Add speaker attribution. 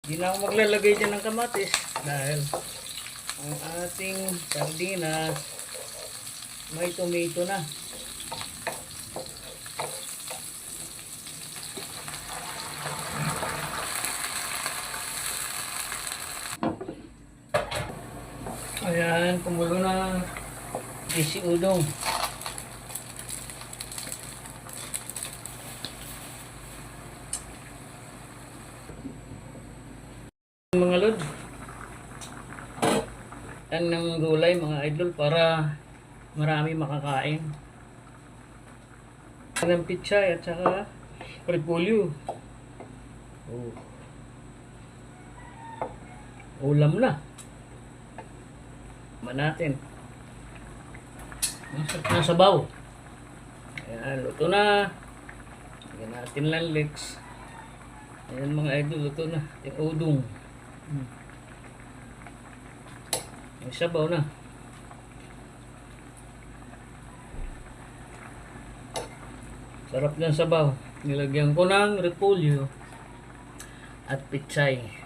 Speaker 1: Hindi na ako maglalagay dyan ng kamatis dahil ang ating sardinas may tomato na. Ayan, kumulo na si udong. Mga lod, yan ng gulay mga idol para marami makakain. Ng pichay at saka repolyo. Oh. Ulam na. Natin. Masarap na sabaw. Ayan, luto na. Ayan natin lang leeks. Ayan mga idol, luto na. Yung udong. Yung sabaw na. Sarap ng sabaw. Nilagyan ko ng repolyo at pichay.